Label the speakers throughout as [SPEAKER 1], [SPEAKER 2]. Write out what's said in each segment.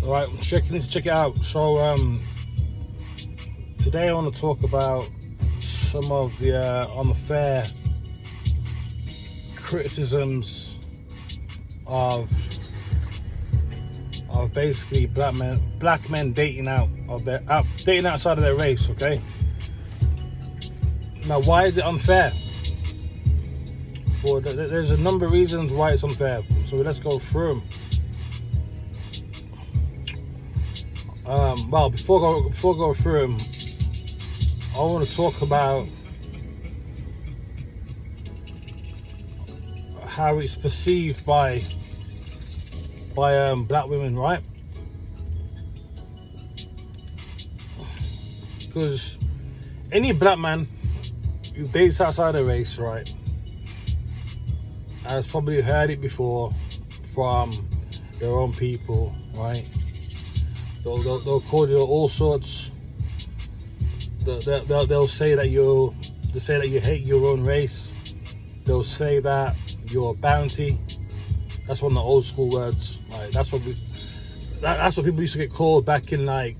[SPEAKER 1] All right, check it out. So today I want to talk about some of the unfair criticisms of basically black men dating outside of their race. Okay. Now, why is it unfair? There's a number of reasons why it's unfair. So let's go through them. Well, before I go through them, I want to talk about how it's perceived by black women, right? Because any black man who dates outside a race, right, has probably heard it before from their own people, right? They'll call you all sorts. They'll say that you hate your own race. They'll say that you're a bounty. That's one of the old school words. Like that's what people used to get called back in like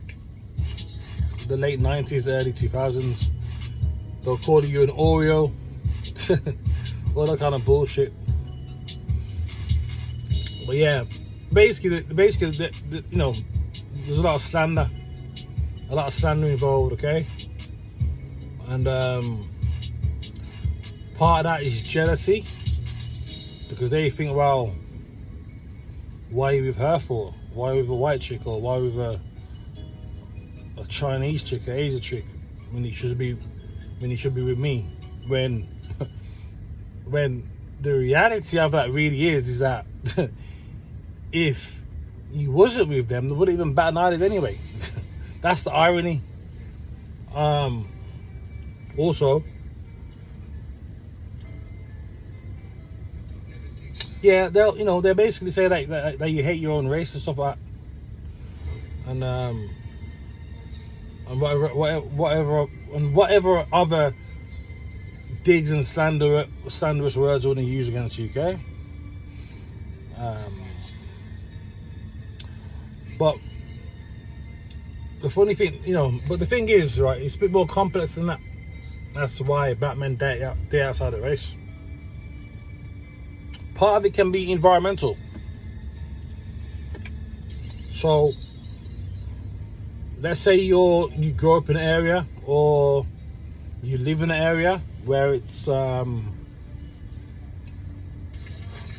[SPEAKER 1] the late 90s, early 2000s. They'll call you an Oreo, all that kind of bullshit. But yeah, basically, you know, there's a lot of slander involved, okay? And part of that is jealousy, because they think, well, why are you with her for? Why with a white chick, or why with a Chinese chick, an Asian chick, when he should be with me? When the reality of that really is that if you wasn't with them, they wouldn't even bat an eyelid anyway. That's the irony. Also, yeah, they'll basically say that you hate your own race and stuff like that, and whatever other digs and slanderous words they want to use against you, okay? But the funny thing, but the thing is, right, it's a bit more complex than that. That's why black men date outside the race. Part of it can be environmental. So, let's say you grow up in an area, or you live in an area where it's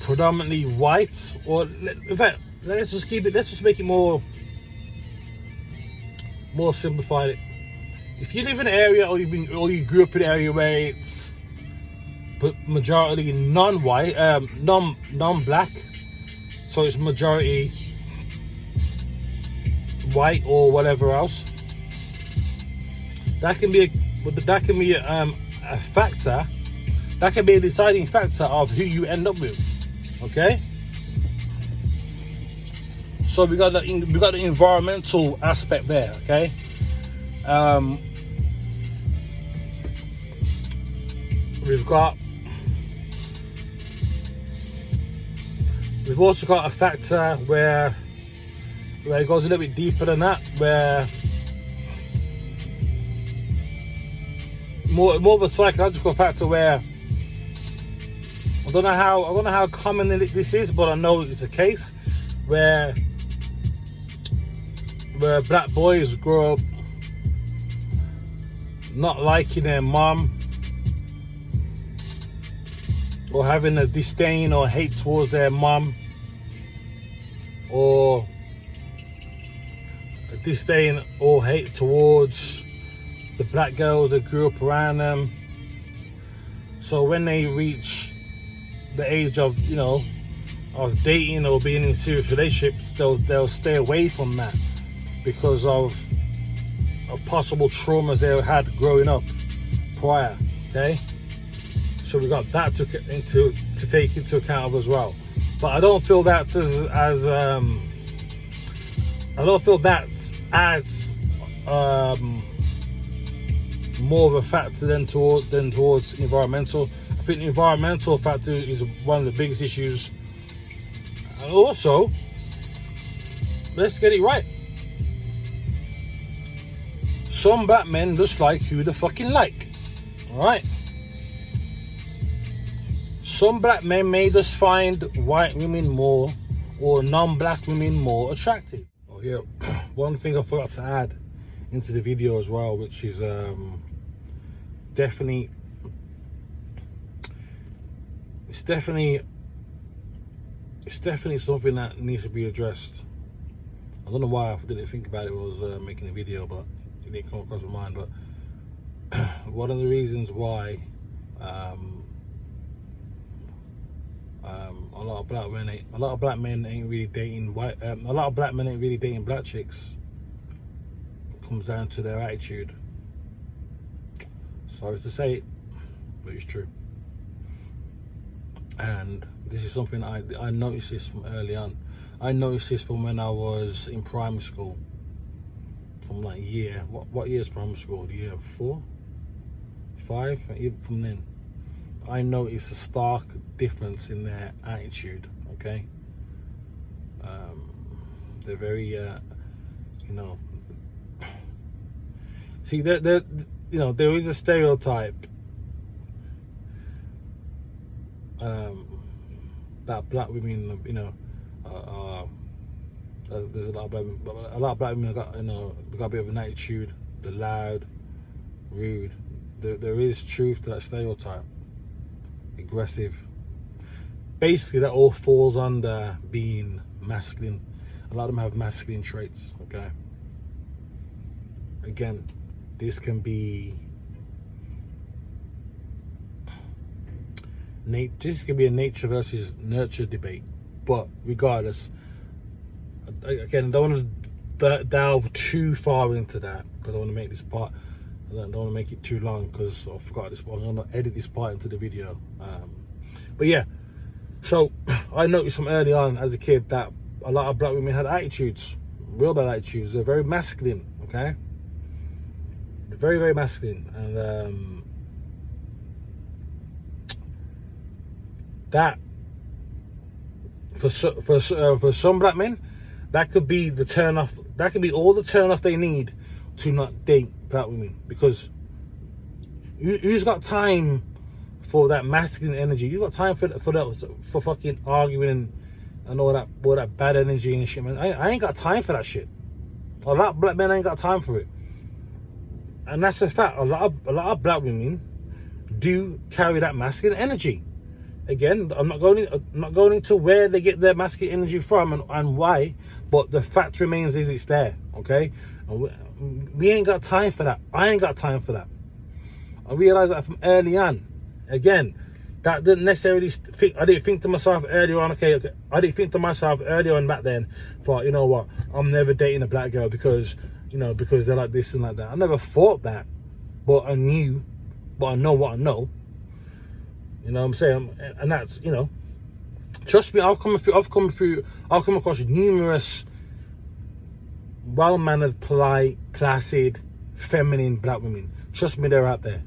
[SPEAKER 1] predominantly white, or in fact, let's just make it more simplified. If you live in an area, or you grew up in an area where it's majority non-white, non-black, so it's majority white or whatever else, that can be a factor. That can be a deciding factor of who you end up with. Okay. So we got the environmental aspect there. Okay. We've also got a factor where it goes a little bit deeper than that, where more of a psychological factor, where I don't know how common this is, but I know it's a case where black boys grow up not liking their mom, or having a disdain or hate towards their mom, or a disdain or hate towards the black girls that grew up around them. So when they reach the age of dating or being in serious relationships, they'll stay away from that because of possible traumas they had growing up prior. Okay, so we got that to take into account of as well. But I don't feel that's as more of a factor than towards environmental. I think the environmental factor is one of the biggest issues. And also, let's get it right. Some black men just like who they fucking like. Alright? Some black men may just find white women more, or non-black women more attractive. Oh yeah, one thing I forgot to add into the video as well, which is definitely something that needs to be addressed. I don't know why I didn't think about it when I was making a video, but it didn't come across my mind. But one of the reasons why a lot of black men ain't really dating black chicks, it comes down to their attitude. Sorry to say it, but it's true. And this is something I noticed this from early on. I noticed this from when I was in primary school. From like what year is primary school? The year 4, 5, even from then. I noticed a stark difference in their attitude. Okay, they're very, see, there is a stereotype that black women, there's a lot of black women got a bit of an attitude. They're loud, rude. There is truth to that stereotype. Aggressive. Basically, that all falls under being masculine. A lot of them have masculine traits. Okay. Again, this can be a nature versus nurture debate. But regardless, again, I don't want to delve too far into that because I want to make this part. I don't want to make it too long because I forgot this part. I'm going to edit this part into the video. But yeah, so I noticed from early on as a kid that a lot of black women had attitudes, real bad attitudes. They're very masculine, okay? They're very, very masculine. And that, for some black men, that could be the turn off. That could be all the turn off they need to not date black women, because who's got time for that masculine energy? You got time for fucking arguing and all that bad energy and shit, man. I ain't got time for that shit. A lot of black men ain't got time for it, and that's a fact. A lot of black women do carry that masculine energy. Again, I'm not going into where they get their masculine energy from and why, but the fact remains is it's there. Okay, we ain't got time for that. I ain't got time for that. I realized that from early on. Again, that didn't necessarily I didn't think to myself earlier on. Okay. I didn't think to myself earlier on back then. But you know what? I'm never dating a black girl because they're like this and like that. I never thought that, but I knew. But I know what I know. You know what I'm saying? And that's, trust me, I've come across numerous well-mannered, polite, placid, feminine black women. Trust me, they're out there.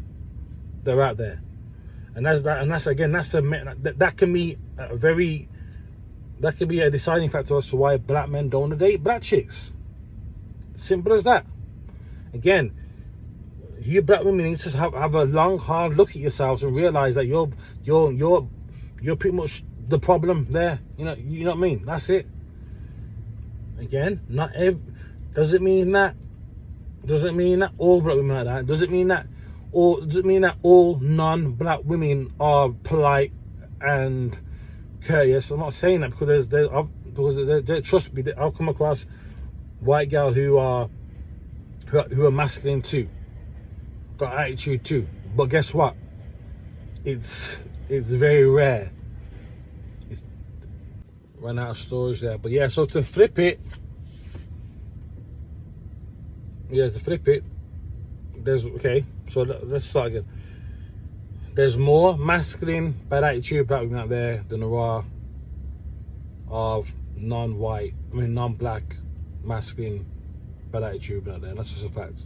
[SPEAKER 1] They're out there. And that can be a deciding factor as to why black men don't want to date black chicks. Simple as that. Again, you black women need to have a long, hard look at yourselves and realize that you're pretty much the problem there. You know what I mean? That's it. Again, doesn't mean that all black women are like that. Doesn't mean that all non-black women are polite and courteous. I'm not saying that because trust me, I've come across white girls who are masculine too, got attitude too. But guess what? It's very rare. It's run out of storage there. But yeah, so to flip it, so let's start again. There's more masculine bad attitude black women out there than there are of non-black masculine bad attitude out there. That's just a fact.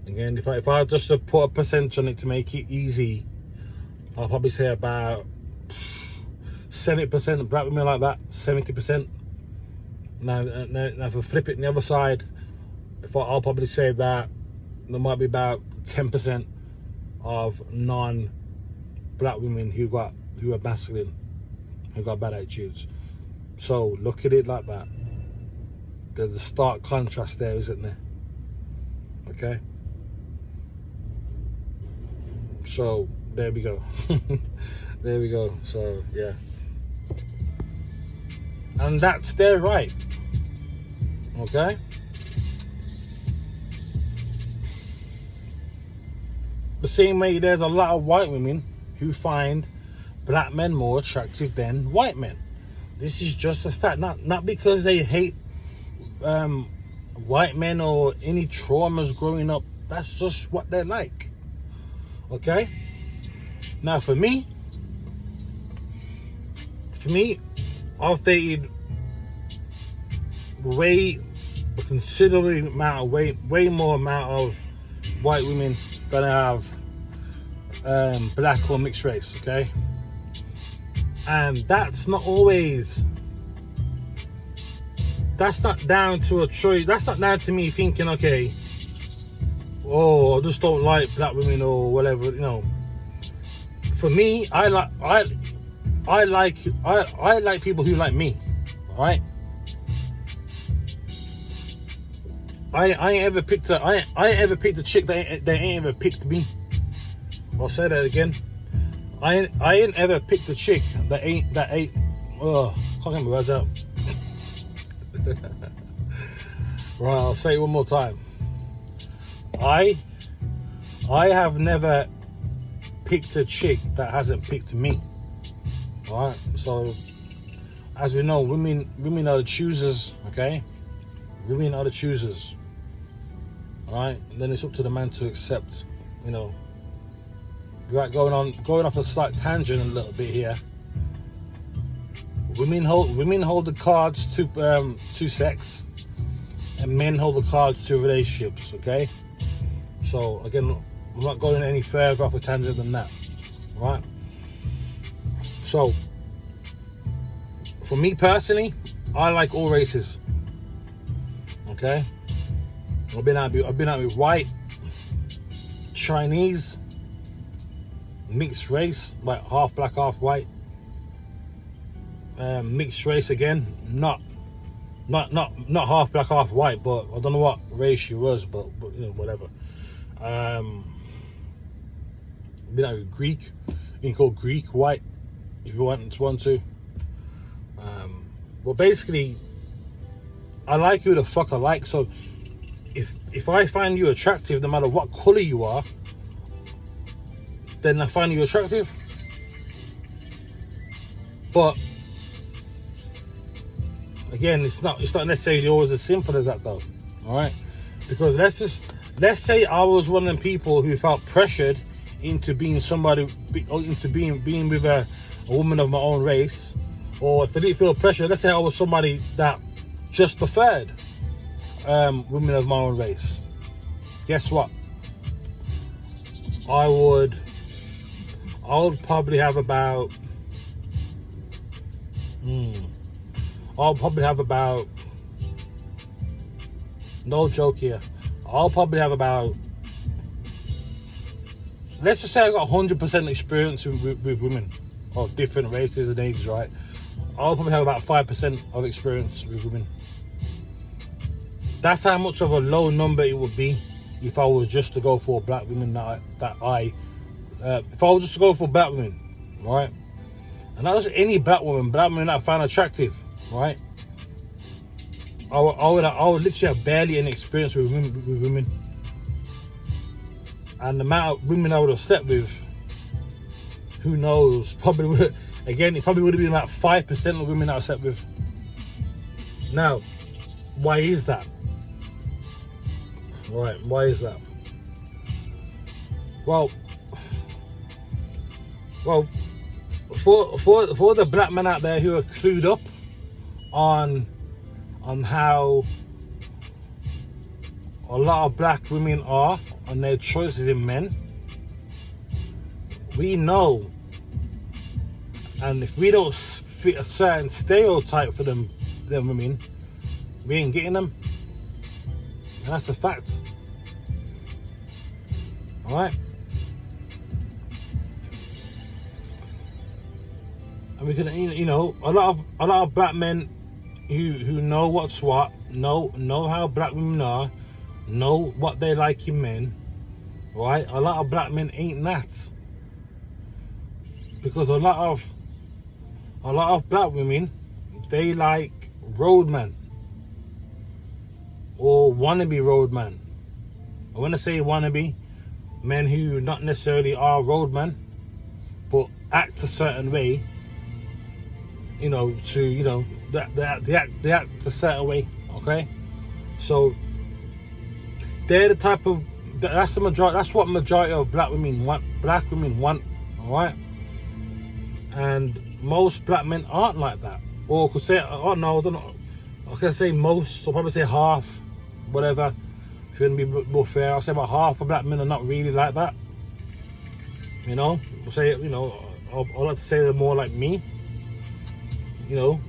[SPEAKER 1] Again, if I just to put a percentage on it to make it easy, I'll probably say about 70% of black women like that. 70%. Now if I flip it on the other side, I'll probably say that there might be about 10% of non-black women who are masculine, who got bad attitudes. So look at it like that. There's a stark contrast there, isn't there? Okay. So there we go. There we go. So yeah, and that's their right. Okay. The same way there's a lot of white women who find black men more attractive than white men. This is just a fact. Not because they hate white men or any traumas growing up. That's just what they're like. Okay. Now for me, I've dated way more amount of white women than I have black or mixed race. Okay. And that's not down to a choice. That's not down to me thinking, okay, oh, I just don't like black women or whatever, you know. For me, I like people who like me, all right? I ain't ever picked a chick that ain't ever picked me. I'll say that again. I ain't ever picked a chick that ain't can't get my words out. Right, I'll say it one more time. I have never picked a chick that hasn't picked me. Alright, so as we know, women are the choosers, okay? Women are the choosers. Alright, and then it's up to the man to accept, you know. Right, going off a slight tangent a little bit here. Women hold the cards to sex, and men hold the cards to relationships. Okay, so again, I'm not going any further off a tangent than that, right? So, for me personally, I like all races. Okay, I've been out with white, Chinese, mixed race, like half black, half white. Mixed race again, not half black, half white, but I don't know what race she was, but you know, whatever. Been out with Greek, you can call Greek white if you want to. But basically, I like who the fuck I like. So if I find you attractive, no matter what color you are, then I find you attractive. But again, it's not necessarily always as simple as that, though. All right, because let's say I was one of them people who felt pressured into being being with a woman of my own race, or if I didn't feel pressure, let's say I was somebody that just preferred women of my own race. Guess what? I would probably have about. I'll probably have about. No joke here. I'll probably have about. Let's just say I got 100% experience with women of different races and ages, right? I'll probably have about 5% of experience with women. That's how much of a low number it would be if I was just to go for black women if I was just to go for black women, right? And not just any black woman that I find attractive, right? I would literally have barely any experience with women. And the amount of women I would have slept with, who knows? It probably would have been about 5% of women that I slept with. Now, why is that? Right, why is that? Well, for the black men out there who are clued up on how a lot of black women are on their choices in men, we know, and if we don't fit a certain stereotype for them women, We ain't getting them. And that's a fact. Alright? And we can, you know, a lot of black men who know what's what, know how black women are, know what they like in men, right? A lot of black men ain't that. Because a lot of black women, they like roadman or wannabe roadman. And when I say wannabe, men who not necessarily are roadman, but act a certain way, you know, to, you know, they act a certain way, okay? So they're the type of, that's the majority, that's what majority of black women want, alright? And most black men aren't like that. Or could say, oh no, I don't know, I can say most, I'll probably say half, whatever. If you're gonna be more fair, I'll say about half of black men are not really like that. You know, I'll say, you know, I like to say they're more like me. You know,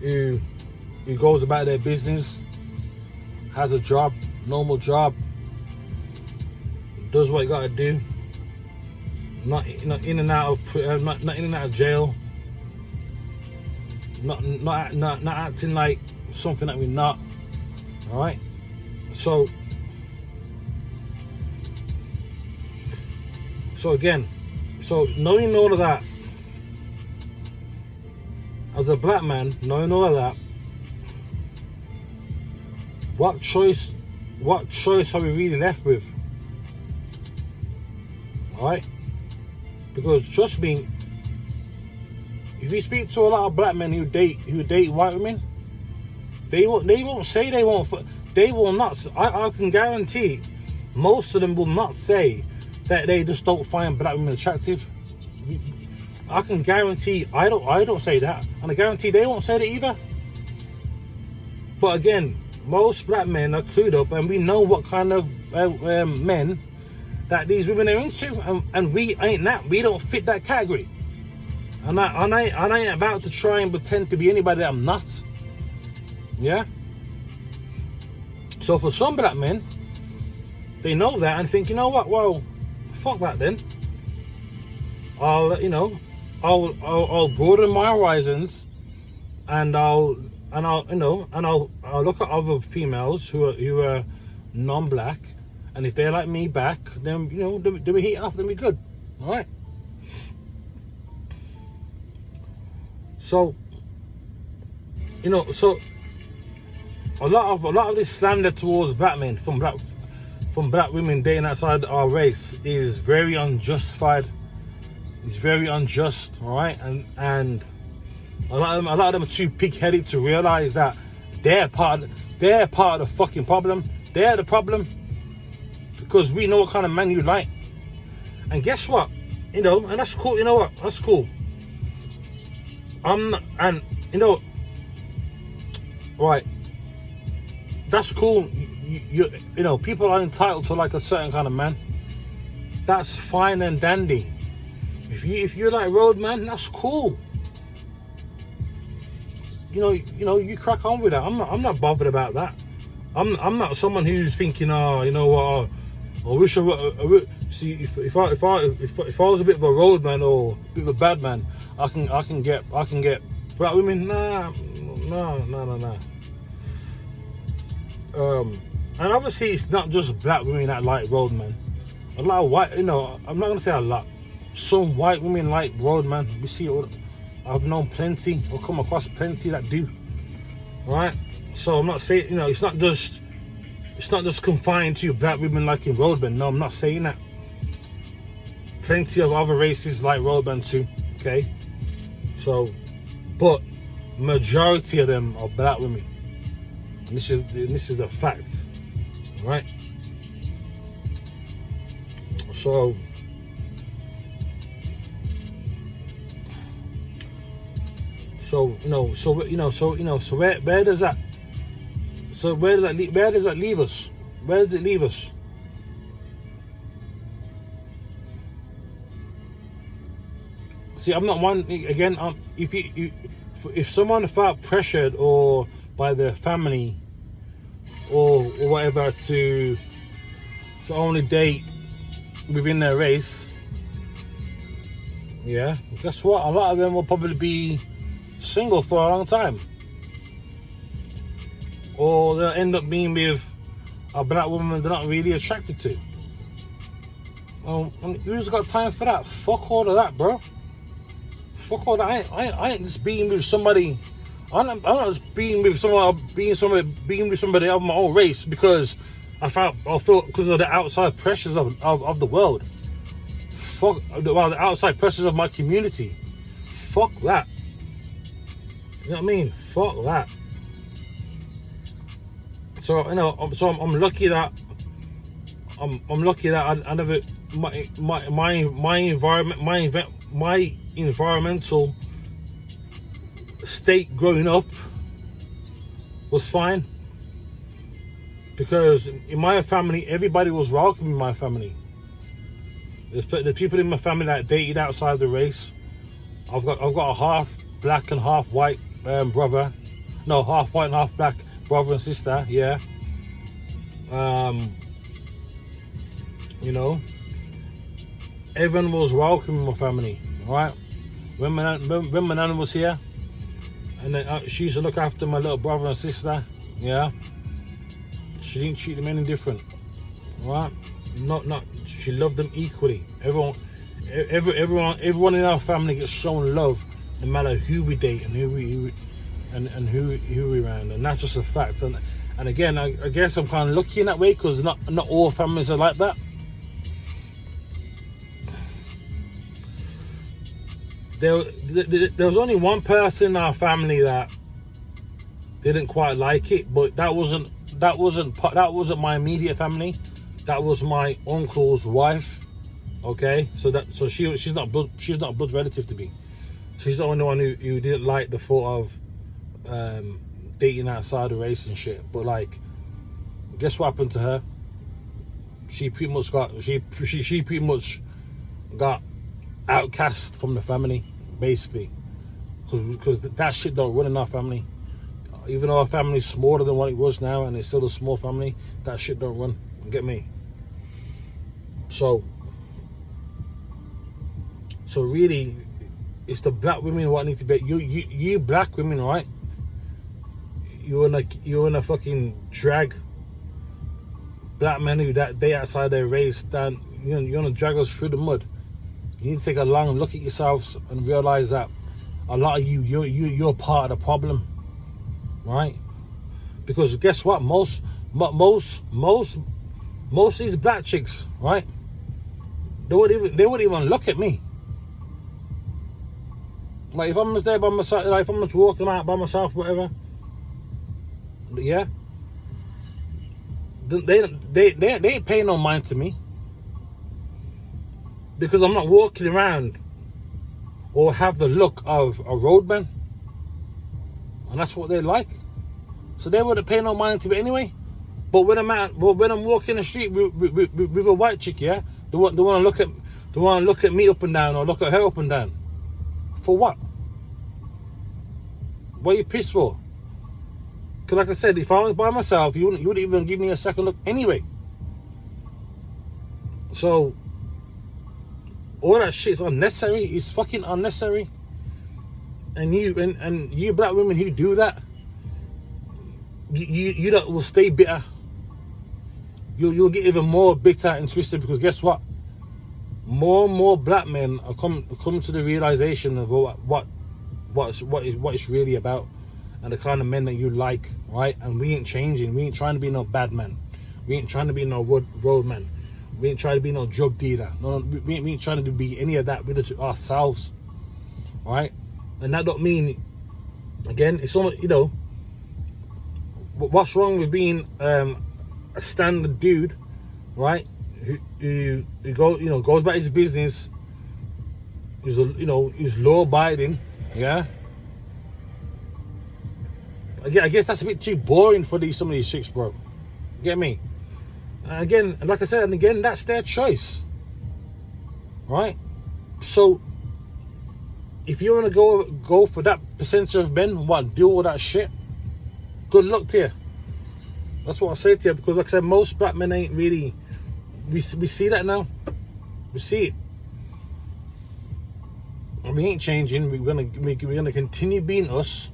[SPEAKER 1] who goes about their business, has a job, normal job, does what you gotta do, not in and out of not in and out of jail, not acting like something that we're not. All right, so again, so knowing all of that, as a black man, knowing all of that, what choice are we really left with? Alright? Because trust me, if you speak to a lot of black men who date white women, they won't say they will not. I can guarantee most of them will not say that they just don't find black women attractive. I can guarantee I don't say that, and I guarantee they won't say that either. But again, most black men are clued up, and we know what kind of men that these women are into, and we ain't that. We don't fit that category. And I ain't about to try and pretend to be anybody that I'm not. Yeah. So for some black men, they know that and think, you know what? Well, fuck that then. I'll broaden my horizons, and I'll look at other females who are non-black, and if they're like me back, then do we heat up, then we good, all right? So so a lot of this slander towards black men from black women dating outside our race is very unjustified. It's very unjust, all right? And a lot of them are too pig-headed to realize that they're part of the fucking problem. They're the problem, because we know what kind of man you like. And guess what? And that's cool. You know what? That's cool. Right. That's cool. People are entitled to like a certain kind of man. That's fine and dandy. If you're like roadman, that's cool. You crack on with that. I'm not bothered about that. I'm not someone who's thinking, oh, you know what? I wish I would see if I was a bit of a roadman or a bit of a bad man, I can get black women. Nah. And obviously it's not just black women that like roadmen. A lot of white, I'm not gonna say a lot. Some white women like roadman. We see it all. I've known plenty, or come across plenty that do. Right? So I'm not saying, it's not just confined to black women liking roadmen. No, I'm not saying that. Plenty of other races like roadmen too. Okay? So, but majority of them are black women. And this is the fact. Right? So where does that leave us? Where does it leave us? See, I'm not one, again, if someone felt pressured or by their family or whatever to only date within their race, yeah, guess what? A lot of them will probably be single for a long time, or they'll end up being with a black woman they're not really attracted to. And who's got time for that? Fuck all of that, bro. Fuck all that. I ain't just being with somebody. I'm not just being with somebody of my own race because I feel because of the outside pressures of the world. Fuck, well, the outside pressures of my community. Fuck that. You know what I mean? Fuck that. So I'm lucky that I never my environmental state growing up was fine, because in my family everybody was welcome in my family. There's people in my family that dated outside the race. I've got a half black and half white brother. No, half white and half black brother and sister, yeah. You know, everyone was welcome in my family, right? When my nan was here, and then she used to look after my little brother and sister, yeah. She didn't treat them any different, right? Not. She loved them equally. Everyone in our family gets shown love, no matter who we date and who we around, and that's just a fact. And again, I guess I'm kind of lucky in that way, because not all families are like that. There was only one person in our family that didn't quite like it, but that wasn't my immediate family. That was my uncle's wife. Okay, so she's not a blood relative to me. She's the only one who didn't like the thought of dating outside the race and shit. But like, guess what happened to her? She pretty much got outcast from the family, basically, because that shit don't run in our family. Even though our family's smaller than what it was now, and it's still a small family, that shit don't run. You get me? So really, it's the black women what need to be. You black women, right? You're in a fucking drag black men who that day outside their race. Then you're gonna drag us through the mud. You need to take a long look at yourselves and realize that a lot of you're part of the problem, right? Because guess what? Most of these black chicks, right? They wouldn't even look at me. Like if I'm just there by myself, like if I'm just walking out by myself, whatever. Yeah. They ain't paying no mind to me, because I'm not walking around or have the look of a roadman, and that's what they like. So they wouldn't pay no mind to me anyway. But when I'm walking the street with a white chick, yeah, they want to look at me up and down, or look at her up and down. For what? What are you pissed for? Because like I said, if I was by myself, you wouldn't even give me a second look anyway. So all that shit's unnecessary. It's fucking unnecessary. And you black women who do that, you will stay bitter. You'll get even more bitter and twisted, because guess what? More and more black men are coming to the realization of what it's really about, and the kind of men that you like, right? And we ain't changing. We ain't trying to be no bad man. We ain't trying to be no road man. We ain't trying to be no drug dealer. No, we ain't trying to be any of that. We're just ourselves, right? And that don't mean, again, it's almost, what's wrong with being a standard dude, right? Who goes about his business, he's law abiding, yeah. I guess that's a bit too boring for some of these chicks, bro. Get me? Again, like I said, and again, that's their choice, right? So if you want to go for that percentage of men, what, do all that shit? Good luck to you. That's what I say to you, because like I said, most black men ain't really. We see that now. We see it. And we ain't changing. We're gonna continue being us.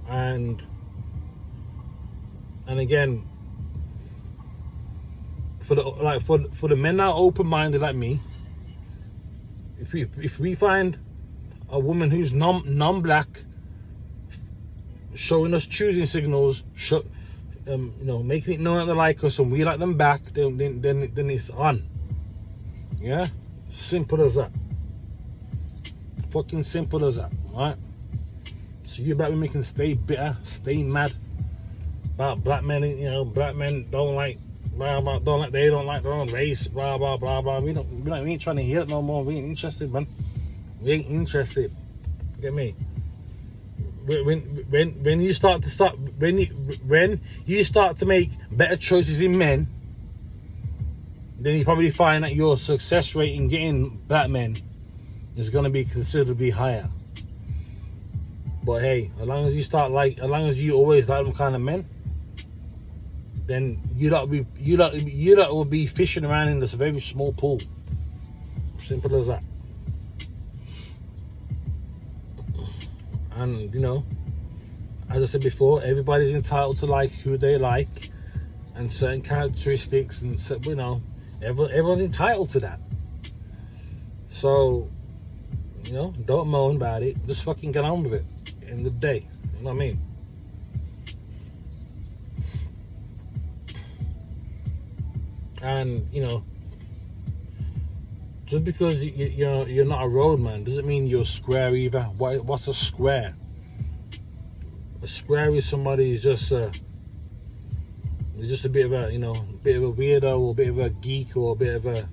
[SPEAKER 1] And again, for the men that are open-minded like me, if we find a woman who's non-black, showing us choosing signals, making it known that they like us and we like them back, then it's on. Yeah, simple as that. Fucking simple as that, right? So you black women can stay bitter, stay mad about black men. Black men don't like blah blah, they don't like their own race, blah blah blah blah. We ain't trying to hear it no more. We ain't interested, man. We ain't interested. Get me? When you start to make better choices in men, then you probably find that your success rate in getting black men is going to be considerably higher. But hey, as long as you always like them kind of men, then you lot will be fishing around in this very small pool. Simple as that. And as I said before, everybody's entitled to like who they like and certain characteristics, and everyone's entitled to that. So don't moan about it. Just fucking get on with it. End of the day, you know what I mean? And just because you're not a roadman doesn't mean you're a square either. What's a square? A square is somebody who's just a bit of a weirdo, or a bit of a geek, or a bit of a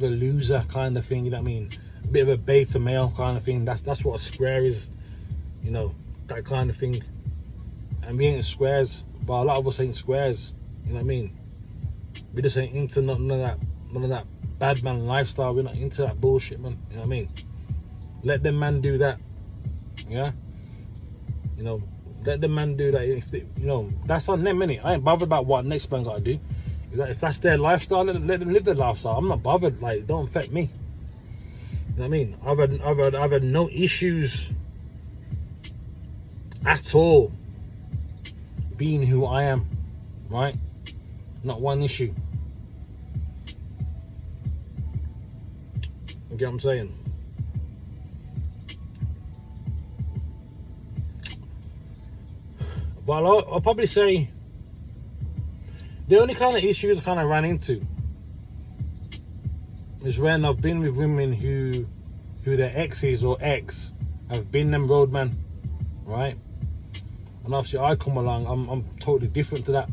[SPEAKER 1] loser kind of thing. You know what I mean? A bit of a beta male kind of thing. That's what a square is. That kind of thing. And we ain't squares, but a lot of us ain't squares. You know what I mean? We just ain't into none of that bad man lifestyle. We're not into that bullshit, man. You know what I mean? Let them man do that. Yeah? Let the man do that. If that's on them, innit? I ain't bothered about what next man gotta do. If that's their lifestyle, let them live their lifestyle. I'm not bothered. Like, don't affect me. You know what I mean? I've had no issues at all being who I am, right? Not one issue. You get what I'm saying? But I'll probably say the only kind of issues I kind of ran into is when I've been with women who their exes or ex have been them roadman, right? And obviously I come along, I'm totally different to that.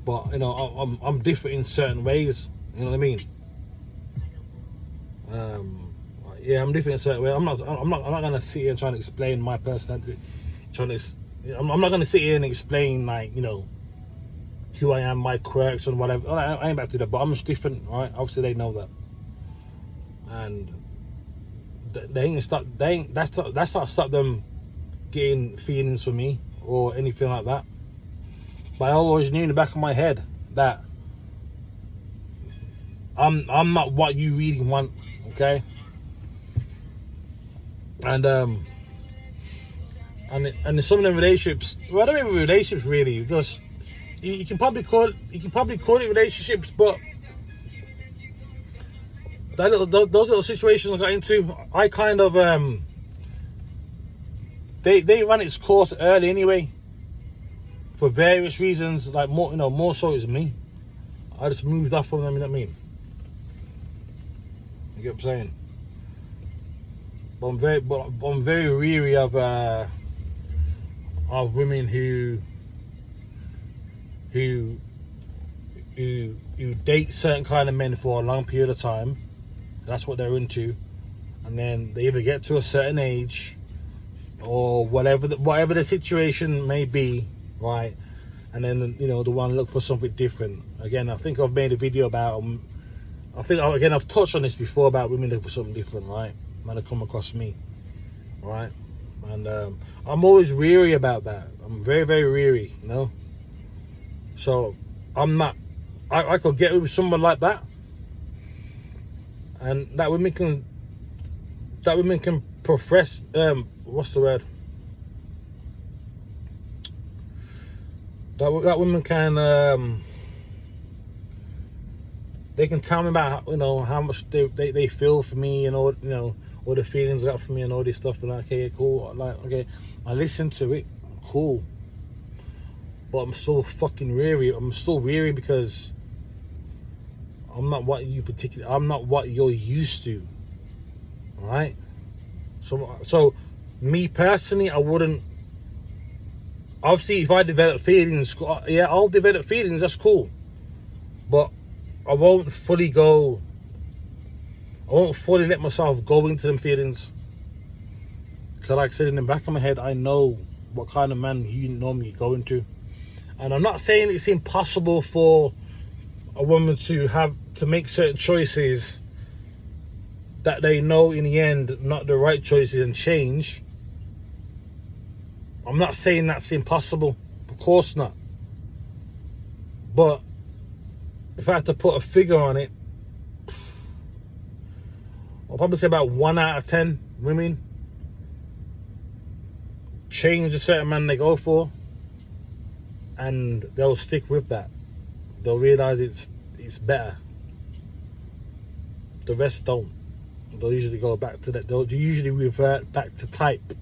[SPEAKER 1] But I'm different in certain ways. You know what I mean? Yeah, I'm different in certain ways. I'm not gonna sit here and try to explain my personality. I'm not gonna sit here and explain who I am, my quirks and whatever. I ain't about to do that, but I'm just different, right? Obviously they know that, and that's not stop them getting feelings for me or anything like that. But I always knew in the back of my head that I'm not what you really want, okay? And in some of the relationships, well, I don't even relationships really. Just you can probably call it relationships, but those little situations I got into, I kind of they ran its course early anyway, for various reasons. Like more so it's me. I just moved off from them. You know what I mean? You get what I'm saying? But I'm very weary of women who date certain kind of men for a long period of time. That's what they're into, and then they either get to a certain age or whatever the situation may be, right? And then they want to look for something different. Again, I think I've made a video about. I've touched on this before about women looking for something different, right? might have come across me, right? And I'm always weary about that. I'm very, very weary, you know. So I'm not. I could get with someone like that, and that women can profess. What's the word? That women can. They can tell me about, you know, how much they feel for me, and all, you know, all the feelings they got for me and all this stuff. And like, okay, cool. Like, okay, I listen to it, cool. But I'm still fucking weary. I'm still weary because I'm not what you're used to. All right. So me personally, I wouldn't. Obviously, if I develop feelings, yeah, I'll develop feelings. That's cool. But I won't fully let myself go into them feelings. Because like I said, in the back of my head, I know what kind of man you normally go into. And I'm not saying it's impossible for a woman to make certain choices that they know in the end not the right choices and change. I'm not saying that's impossible. Of course not. But if I had to put a figure on it, I'll probably say about 1 out of 10 women change a certain man they go for, and they'll stick with that. They'll realize it's better. The rest don't. They'll usually go back to that. They'll usually revert back to type.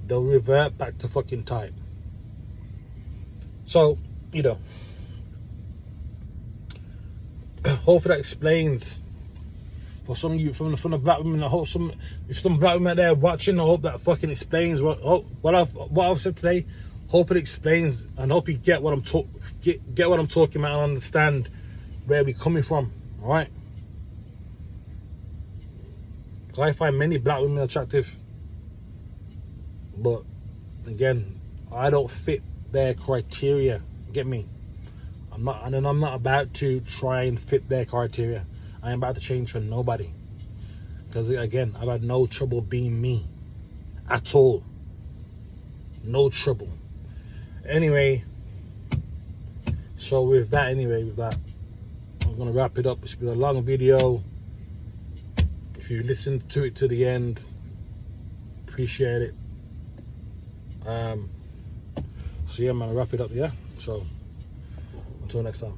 [SPEAKER 1] They'll revert back to fucking type. So, you know, hopefully that explains for some of you, from the black women. I hope if some black women out there watching, I hope that fucking explains what I've said today. Hope it explains, and hope you get what I'm talking about and understand where we're coming from. All right. I find many black women attractive, but again, I don't fit their criteria. Get me? I'm not about to try and fit their criteria. I ain't about to change for nobody. Because again, I've had no trouble being me at all. No trouble. Anyway, so with that, I'm gonna wrap it up. It's been a long video. If you listen to it to the end, appreciate it. So yeah, man, I'll wrap it up. Yeah. So until next time.